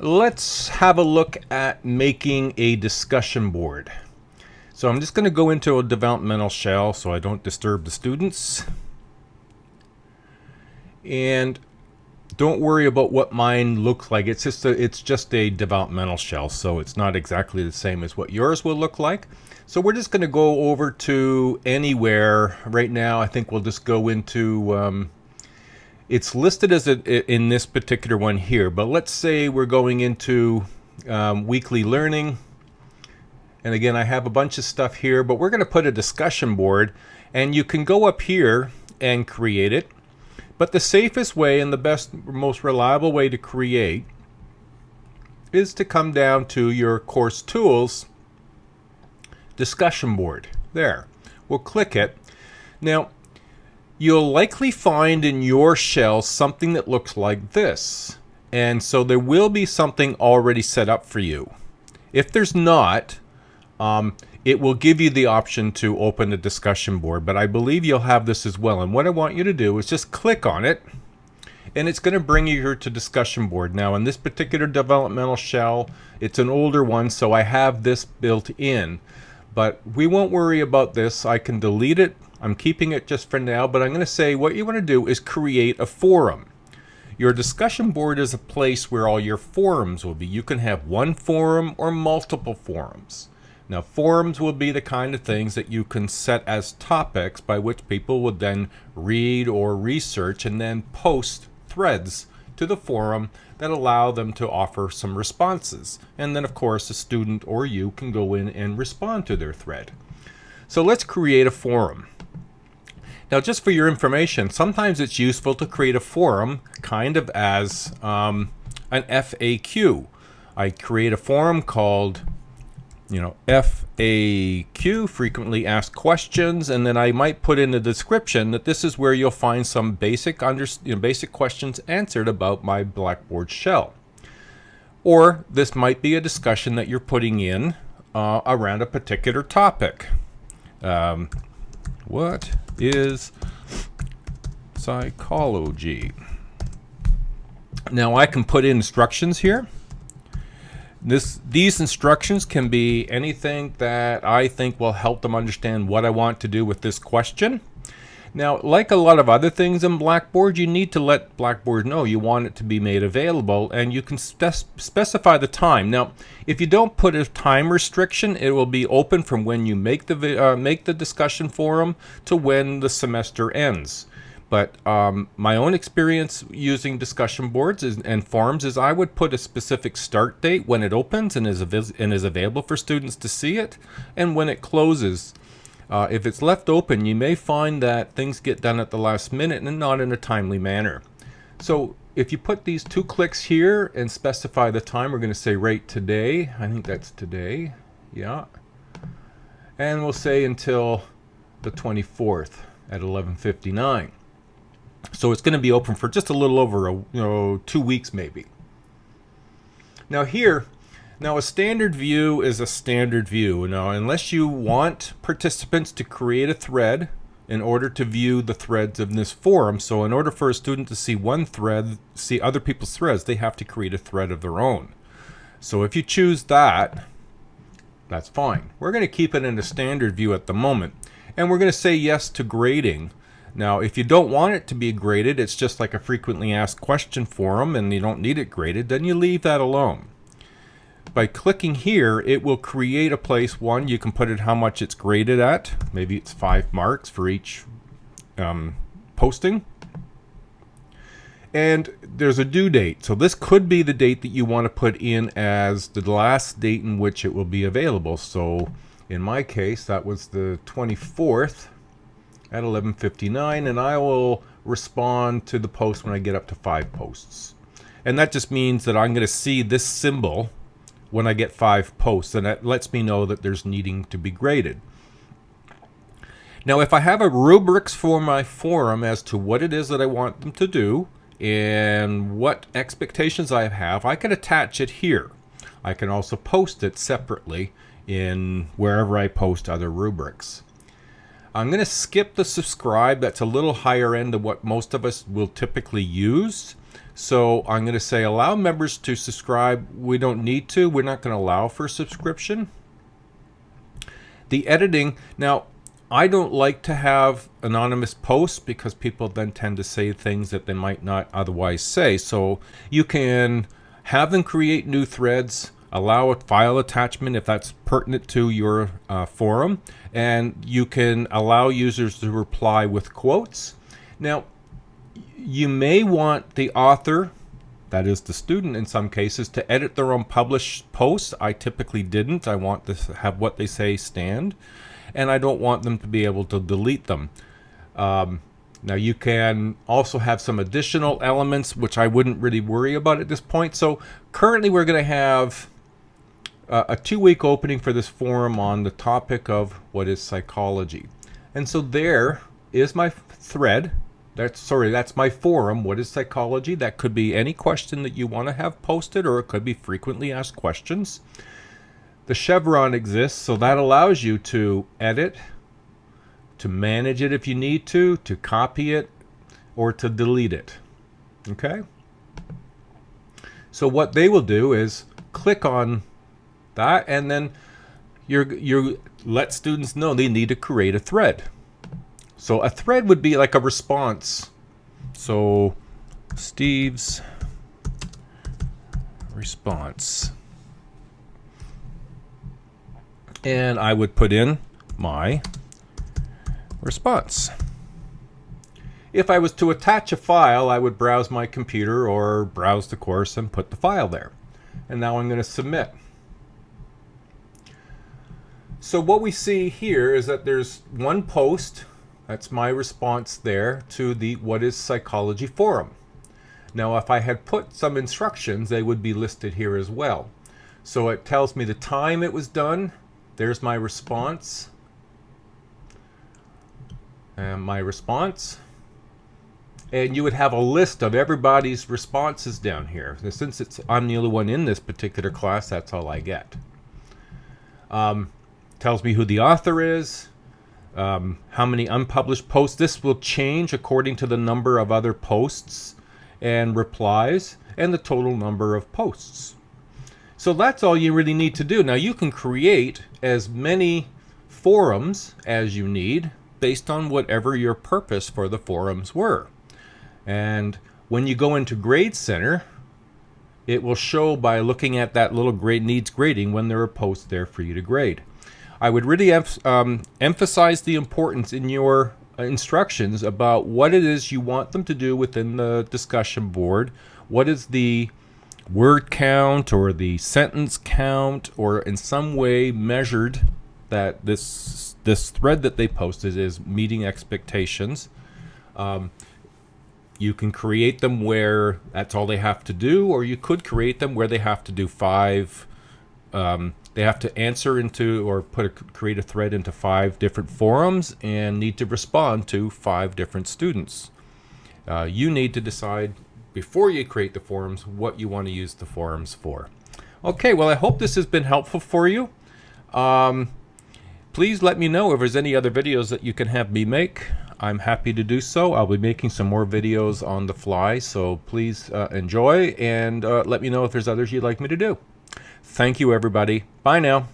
Let's have a look at making a discussion board. So I'm just going to go into a developmental shell so I don't disturb the students. And don't worry about what mine looks like. It's just a developmental shell, so it's not exactly the same as what yours will look like. So we're just going to go over to anywhere. Right now I think we'll just go into it's listed as in this particular one here, but let's say we're going into weekly learning. And again, I have a bunch of stuff here, but we're going to put a discussion board, and you can go up here and create it. But the safest way and the best, most reliable way to create is to come down to your course tools, discussion board. There. We'll click it. Now, you'll likely find in your shell something that looks like this. And so there will be something already set up for you. If there's not, it will give you the option to open a discussion board, but I believe you'll have this as well. And what I want you to do is just click on it, and it's going to bring you here to discussion board. Now, in this particular developmental shell, it's an older one, so I have this built in. But we won't worry about this. I can delete it. I'm keeping it just for now, but I'm going to say what you want to do is create a forum. Your discussion board is a place where all your forums will be. You can have one forum or multiple forums. Now, forums will be the kind of things that you can set as topics by which people would then read or research and then post threads to the forum that allow them to offer some responses. And then, of course, a student or you can go in and respond to their thread. So let's create a forum. Now, just for your information, sometimes it's useful to create a forum kind of as an FAQ. I create a forum called FAQ, frequently asked questions, and then I might put in the description that this is where you'll find some basic questions answered about my Blackboard shell. Or this might be a discussion that you're putting in around a particular topic. What is psychology? Now I can put in instructions here. These instructions can be anything that I think will help them understand what I want to do with this question. Now, like a lot of other things in Blackboard, you need to let Blackboard know you want it to be made available, and you can specify the time. Now, if you don't put a time restriction, it will be open from when you make the discussion forum to when the semester ends. But my own experience using discussion boards and forums is I would put a specific start date when it opens and is available for students to see it, and when it closes. If it's left open, you may find that things get done at the last minute and not in a timely manner. So if you put these 2 clicks here and specify the time, we're going to say right today. I think that's today. Yeah. And we'll say until the 24th at 11:59. So it's going to be open for just a little over 2 weeks maybe. Now a standard view is a standard view. Now, unless you want participants to create a thread in order to view the threads of this forum, so in order for a student to see one thread, see other people's threads, they have to create a thread of their own. So if you choose that, that's fine. We're going to keep it in a standard view at the moment, and we're going to say yes to grading. Now, if you don't want it to be graded, it's just like a frequently asked question forum and you don't need it graded, then you leave that alone. By clicking here, it will create a place. One, you can put it how much it's graded at. Maybe it's 5 marks for each posting. And there's a due date. So this could be the date that you want to put in as the last date in which it will be available. So in my case, that was the 24th. At 11:59, and I will respond to the post when I get up to 5 posts. And that just means that I'm going to see this symbol when I get 5 posts, and that lets me know that there's needing to be graded. Now, if I have a rubrics for my forum as to what it is that I want them to do and what expectations I have, I can attach it here. I can also post it separately in wherever I post other rubrics. I'm going to skip the subscribe. That's a little higher end of what most of us will typically use. So I'm going to say allow members to subscribe. We don't need to. We're not going to allow for subscription. The editing, now I don't like to have anonymous posts because people then tend to say things that they might not otherwise say. So you can have them create new threads, allow a file attachment if that's pertinent to your forum, and you can allow users to reply with quotes. Now, you may want the author, that is the student in some cases, to edit their own published posts. I typically didn't. I want to have what they say stand, and I don't want them to be able to delete them. Now you can also have some additional elements which I wouldn't really worry about at this point. So currently we're going to have a 2-week opening for this forum on the topic of what is psychology. And so there is my thread. That's my forum. What is psychology? That could be any question that you want to have posted, or it could be frequently asked questions. The chevron exists, so that allows you to edit, to manage it if you need to copy it, or to delete it. Okay? So what they will do is click on that, and then you let students know they need to create a thread. So a thread would be like a response. So Steve's response. And I would put in my response. If I was to attach a file, I would browse my computer or browse the course and put the file there. And now I'm going to submit. So what we see here is that there's one post. That's my response there to the What is Psychology forum. Now if I had put some instructions, they would be listed here as well. So it tells me the time it was done. There's my response. And my response. And you would have a list of everybody's responses down here. Since I'm the only one in this particular class, that's all I get. Tells me who the author is. How many unpublished posts. This will change according to the number of other posts and replies and the total number of posts. So that's all you really need to do. Now you can create as many forums as you need based on whatever your purpose for the forums were. And when you go into Grade Center, it will show by looking at that little grade needs grading when there are posts there for you to grade. I would really emphasize the importance in your instructions about what it is you want them to do within the discussion board. What is the word count or the sentence count, or in some way measured that this thread that they posted is meeting expectations. You can create them where that's all they have to do, or you could create them where they have to do 5. They have to answer into or create a thread into 5 different forums and need to respond to 5 different students. You need to decide before you create the forums what you want to use the forums for. Okay, well I hope this has been helpful for you. Please let me know if there's any other videos that you can have me make. I'm happy to do so. I'll be making some more videos on the fly, so please enjoy and let me know if there's others you'd like me to do. Thank you, everybody. Bye now.